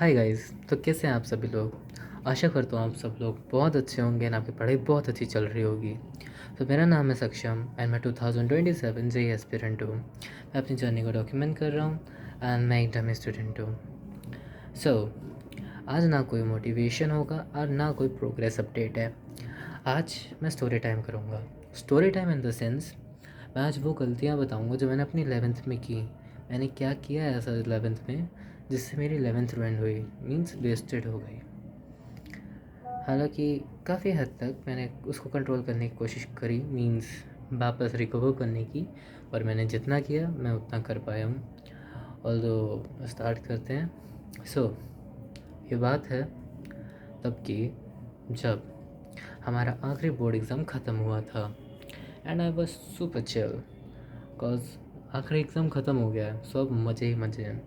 Hi guys. तो कैसे हैं आप सभी लोग। आशा करता हूँ आप सब लोग बहुत अच्छे होंगे और आपकी पढ़ाई बहुत अच्छी चल रही होगी। तो मेरा नाम है सक्षम एंड मैं 2027 से एस्पिरेंट हूँ। मैं अपनी जर्नी को डॉक्यूमेंट कर रहा हूँ एंड मैं एकदम स्टूडेंट हूँ। सो आज ना कोई मोटिवेशन होगा और ना कोई प्रोग्रेस अपडेट है। आज मैं स्टोरी टाइम करूँगा। Story time in the sense मैं आज वो गलतियाँ बताऊँगा जो मैंने अपनी 11th में की। मैंने क्या किया ऐसा 11th में जिससे मेरी 11th रुइन हुई, मीन्स वेस्टेड हो गई। हालांकि काफ़ी हद तक मैंने उसको कंट्रोल करने की कोशिश करी, मीन्स वापस रिकवर करने की, पर मैंने जितना किया मैं उतना कर पाया हूँ। ऑल्दो स्टार्ट करते हैं। ये बात है तब की जब हमारा आखिरी बोर्ड एग्ज़ाम ख़त्म हुआ था and I was super chill because आखिरी एग्ज़ाम ख़त्म हो गया है, सब मज़े ही मज़े हैं।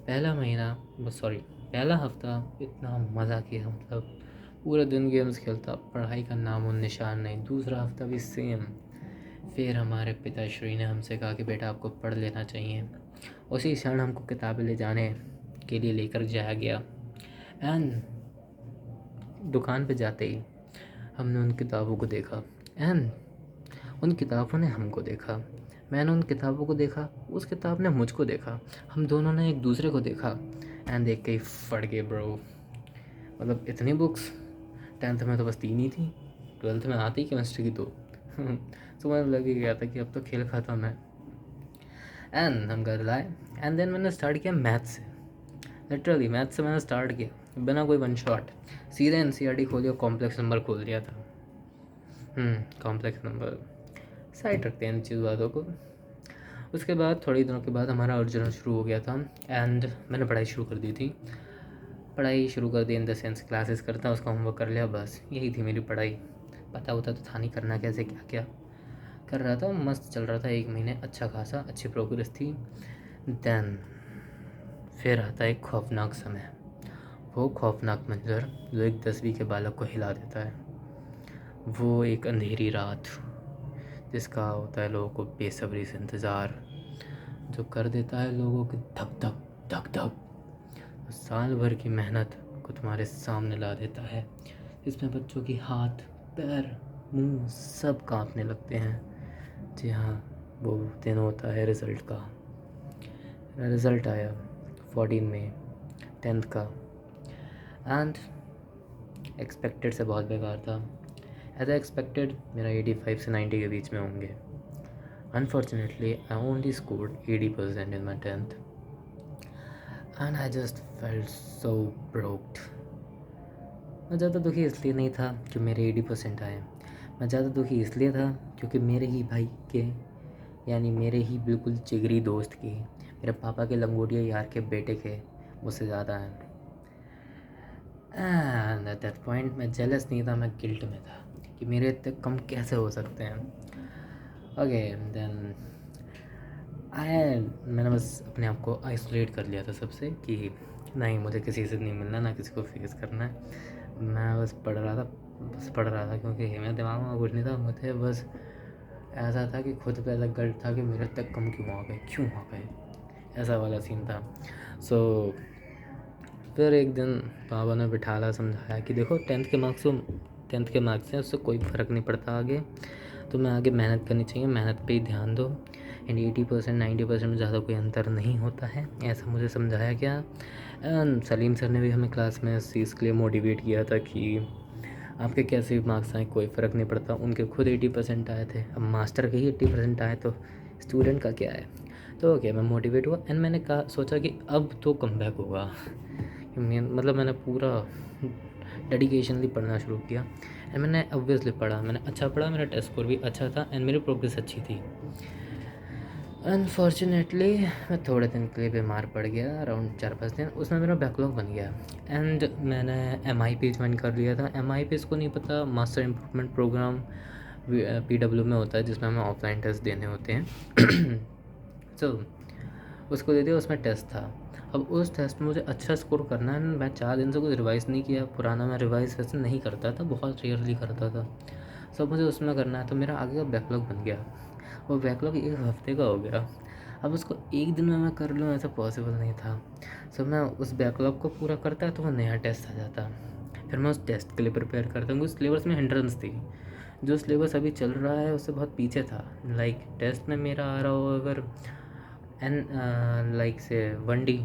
पहला हफ्ता इतना मज़ा किया, मतलब पूरे दिन गेम्स खेलता, पढ़ाई का नामो निशान नहीं। दूसरा हफ्ता भी सेम। फिर हमारे पिताश्री ने हमसे कहा कि बेटा आपको पढ़ लेना चाहिए। उसी क्षण हमको किताबें ले जाने के लिए लेकर जाया गया एंड दुकान पे जाते ही हमने उन किताबों को देखा एंड उन किताबों ने हमको देखा। मैंने उन किताबों को देखा, उस किताब ने मुझको देखा, हम दोनों ने एक दूसरे को देखा एंड देख के ही फट गए ब्रो। मतलब इतनी बुक्स 10th में तो बस 3 ही थी, 12th में आती केमिस्ट्री की 2। समझ लग ही गया था कि अब तो खेल खत्म है। एंड हम घर लाए एंड देन मैंने स्टार्ट किया मैथ से। लिटरली मैथ से मैंने स्टार्ट किया बिना कोई वन शॉट। सीधे NCERT खोली और कॉम्प्लेक्स नंबर खोल दिया था। कॉम्प्लेक्स नंबर साइड रखते हैं इन चीज़ बातों को। उसके बाद थोड़े दिनों के बाद हमारा ओरिजिनल शुरू हो गया था एंड मैंने पढ़ाई शुरू कर दी थी। पढ़ाई शुरू कर दी इन द सेंस क्लासेस करता, उसका होमवर्क कर लिया, बस यही थी मेरी पढ़ाई। पता होता तो था नहीं करना कैसे, क्या क्या कर रहा था। मस्त चल रहा था 1 महीने, अच्छा खासा अच्छी प्रोग्रेस थी। देन फिर आता है खौफनाक समय, वो खौफनाक मंजर जो एक 10वीं के बालक को हिला देता है। वो एक अंधेरी रात जिसका होता है लोगों को बेसब्री से इंतज़ार, जो कर देता है लोगों की धक धक धक धक। साल भर की मेहनत को तुम्हारे सामने ला देता है, इसमें बच्चों की हाथ पैर मुंह सब कांपने लगते हैं। जी हाँ, वो दिन होता है रिज़ल्ट का। रिज़ल्ट आया 14 मई 10th का एंड एक्सपेक्टेड से बहुत बेकार था। एज आई एक्सपेक्टेड मेरा 85 से 90 के बीच में होंगे। Unfortunately I only scored 80% in my 10th and I just felt so broked. मैं ज़्यादा दुखी इसलिए नहीं था कि मेरे 80% आए। मैं ज़्यादा दुखी इसलिए था क्योंकि मेरे ही भाई के, यानी मेरे ही बिल्कुल जिगरी दोस्त की, मेरे पापा के लंगोटिया यार के बेटे के मुझसे ज़्यादा हैं। एंड एट दैट पॉइंट मैं जेलस नहीं था, मैं गिल्ट में था कि मेरे इतने कम कैसे हो सकते हैं। ओके देन मैंने बस अपने आप को आइसोलेट कर लिया था सबसे कि नहीं, मुझे किसी से नहीं मिलना, ना किसी को फेस करना है। मैं बस पढ़ रहा था क्योंकि मेरे दिमाग में कुछ नहीं था। मुझे बस ऐसा था कि खुद पे अलग गिल्ट था कि मेरे तक कम क्यों आ गए, ऐसा वाला सीन था। फिर एक दिन पापा ने बिठाला, समझाया कि देखो 10th के मार्क्स हैं, उससे कोई फ़र्क नहीं पड़ता आगे, तुम्हें आगे मेहनत करनी चाहिए, मेहनत पे ही ध्यान दो एंड 80% 90% में ज़्यादा कोई अंतर नहीं होता है, ऐसा मुझे समझाया गया। एंड सलीम सर ने भी हमें क्लास में इस चीज़ के लिए मोटिवेट किया था कि आपके कैसे भी मार्क्स आए कोई फ़र्क नहीं पड़ता। उनके खुद 80% आए थे, अब मास्टर के ही 80% आए तो स्टूडेंट का क्या है। तो ओके, मैं मोटिवेट हुआ एंड मैंने सोचा कि अब तो कमबैक होगा। मतलब मैंने पूरा डेडिकेशनली पढ़ना शुरू किया एंड मैंने ऑब्वियसली पढ़ा, मैंने अच्छा पढ़ा, मेरा टेस्ट स्कोर भी अच्छा था एंड मेरी प्रोग्रेस अच्छी थी। अनफॉर्चुनेटली मैं थोड़े दिन के लिए बीमार पड़ गया, अराउंड 4-5 दिन, उसमें मेरा बैकलॉग बन गया एंड मैंने MIP ज्वाइन कर लिया था। MIP इसको नहीं पता, मास्टर इम्प्रूवमेंट प्रोग्राम PW में होता है, जिसमें हमें ऑफलाइन टेस्ट देने होते हैं। उसको दे दिया, उसमें टेस्ट था। अब उस टेस्ट में मुझे अच्छा स्कोर करना है। मैं 4 दिन से कुछ रिवाइज़ नहीं किया, पुराना मैं रिवाइज़ वैसे नहीं करता था, बहुत रेयरली करता था। मुझे उसमें करना है, तो मेरा आगे का बैकलॉग बन गया। वो बैकलॉग 1 हफ्ते का हो गया। अब उसको एक दिन में मैं कर लूँ ऐसा पॉसिबल नहीं था। सो मैं उस बैकलॉग को पूरा करता तो वो नया टेस्ट आ जाता, फिर मैं उस टेस्ट के लिए प्रिपेयर करता हूँ। उस सिलेबस में हिंड्रेंस थी, जो सिलेबस अभी चल रहा है उससे बहुत पीछे था। लाइक टेस्ट में मेरा आ रहा हो अगर एन लाइक से 1D,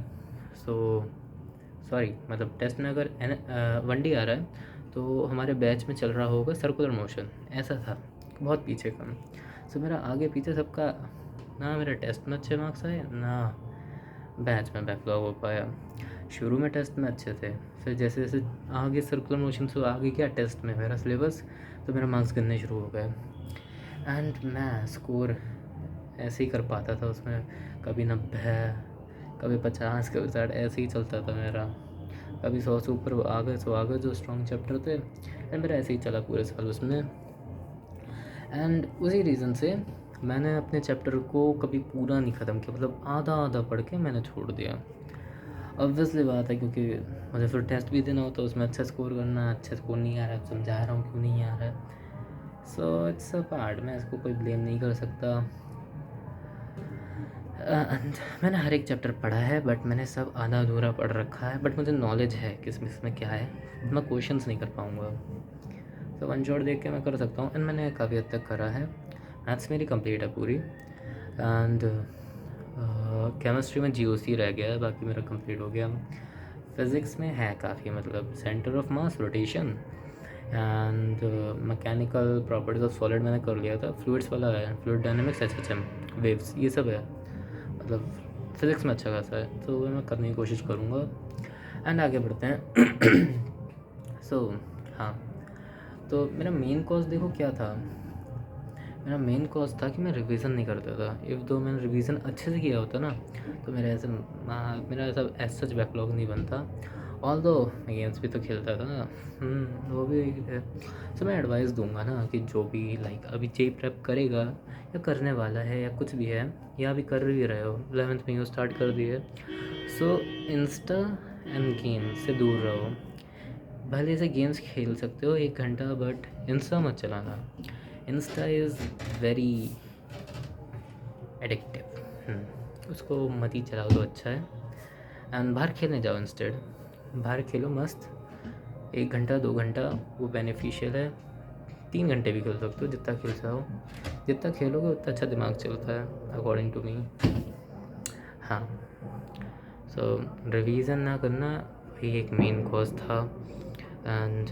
सो सॉरी मतलब टेस्ट में अगर 1D आ रहा है तो हमारे बैच में चल रहा होगा सर्कुलर मोशन, ऐसा था, बहुत पीछे का। सो मेरा आगे पीछे सबका, ना मेरा टेस्ट में अच्छे मार्क्स आए ना बैच में बैकलॉग हो पाया। शुरू में टेस्ट में अच्छे थे, फिर जैसे जैसे आगे सर्कुलर मोशन से आगे क्या टेस्ट में मेरा सिलेबस, तो मेरा मार्क्स गिरने शुरू हो गए। एंड मैं स्कोर ऐसे ही कर पाता था उसमें, कभी 90, कभी 50, कभी 60, ऐसे ही चलता था मेरा। कभी 100 से ऊपर आ गए तो आ गए जो स्ट्रॉन्ग चैप्टर थे, एंड मेरा ऐसे ही चला पूरे साल उसमें। एंड उसी रीज़न से मैंने अपने चैप्टर को कभी पूरा नहीं ख़त्म किया, मतलब आधा आधा पढ़ के मैंने छोड़ दिया। ऑब्वियसली बात है, क्योंकि मुझे फिर टेस्ट भी देना होता है, उसमें अच्छा स्कोर करना, अच्छा स्कोर नहीं आ रहा है, समझा रहा हूँ क्यों नहीं आ रहा है। सो इट्स अ पार्ट, मैं इसको कोई ब्लेम नहीं कर सकता। एंड मैंने हर एक चैप्टर पढ़ा है, बट मैंने सब आधा अधूरा पढ़ रखा है, बट मुझे नॉलेज है किस में क्या है। मैं क्वेश्चंस नहीं कर पाऊँगा, तो वन शॉट देख के मैं कर सकता हूँ, एंड मैंने काफ़ी हद तक करा है। मैथ्स मेरी कंप्लीट है पूरी, एंड केमिस्ट्री में GOC रह गया है, बाकी मेरा कंप्लीट हो गया। फिज़िक्स में है काफ़ी, मतलब centre of mass, rotation, and mechanical properties of solid मैंने कर लिया था। फ्लूइड्स वाला है, फ्लूइड डायनेमिक्स, HHM, वेव्स, ये सब है, मतलब फिज़िक्स में अच्छा खासा है, तो वो मैं करने की कोशिश करूँगा। एंड आगे बढ़ते हैं। सो हाँ, तो मेरा मेन कॉज देखो क्या था। मेरा मेन कॉज था कि मैं रिवीजन नहीं करता था। इफ़ दो मैंने रिवीजन अच्छे से किया होता ना, तो मेरा ऐसा एज सच बैकलॉग नहीं बनता। ऑल दो मैं गेम्स भी तो खेलता था ना, वो भी एक है। सो मैं एडवाइस दूंगा ना कि जो भी लाइक अभी जे प्रेप करेगा या करने वाला है या कुछ भी है, या अभी कर भी रहे हो, 11th में ही स्टार्ट कर दिए, सो इंस्टा एंड गेम से दूर रहो। भले से गेम्स खेल सकते हो 1 घंटा, बट इंस्टा मत चलाना। इंस्टा इज़ वेरी एडिक्टिव, उसको मत ही चलाओ तो अच्छा है। एंड बाहर खेलने जाओ इंस्टेड, बाहर खेलो मस्त, 1 घंटा 2 घंटा, वो बेनिफिशियल है। 3 घंटे भी खेल सकते हो, जितना खेल जाओ, जितना खेलोगे उतना अच्छा दिमाग चलता है अकॉर्डिंग टू मी। हाँ, सो रिवीजन ना करना वही एक मेन कॉज था। एंड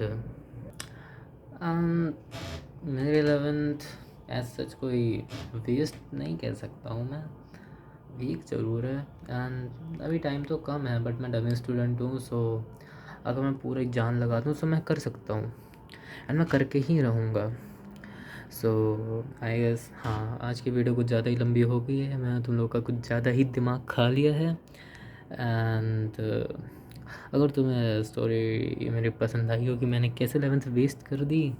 मेरे 11th एज सच कोई वेस्ट नहीं कह सकता हूँ मैं, वीक ज़रूर है। एंड अभी टाइम तो कम है, बट मैं डमी स्टूडेंट हूँ, सो अगर मैं पूरा एक जान लगा दूँ तो मैं कर सकता हूँ, एंड मैं करके ही रहूँगा। सो आई गेस हाँ, आज की वीडियो कुछ ज़्यादा ही लंबी हो गई है, मैं तुम लोग का कुछ ज़्यादा ही दिमाग खा लिया है। एंड अगर तुम्हें स्टोरी मेरी पसंद आई हो कि मैंने कैसे 11th वेस्ट कर दी,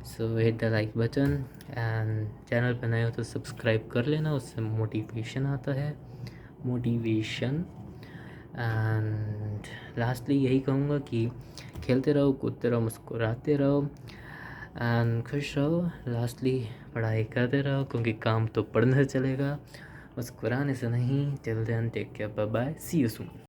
so hit the like button, and channel पर नए हो तो सब्सक्राइब कर लेना, उससे मोटिवेशन आता है, मोटिवेशन। एंड लास्टली यही कहूँगा कि खेलते रहो, कूदते रहो, मुस्कुराते रहो, एंड खुश रहो। लास्टली पढ़ाई करते रहो, क्योंकि काम तो पढ़ने से चलेगा, मुस्कुराने से नहीं। Till then take care, bye bye, see you soon.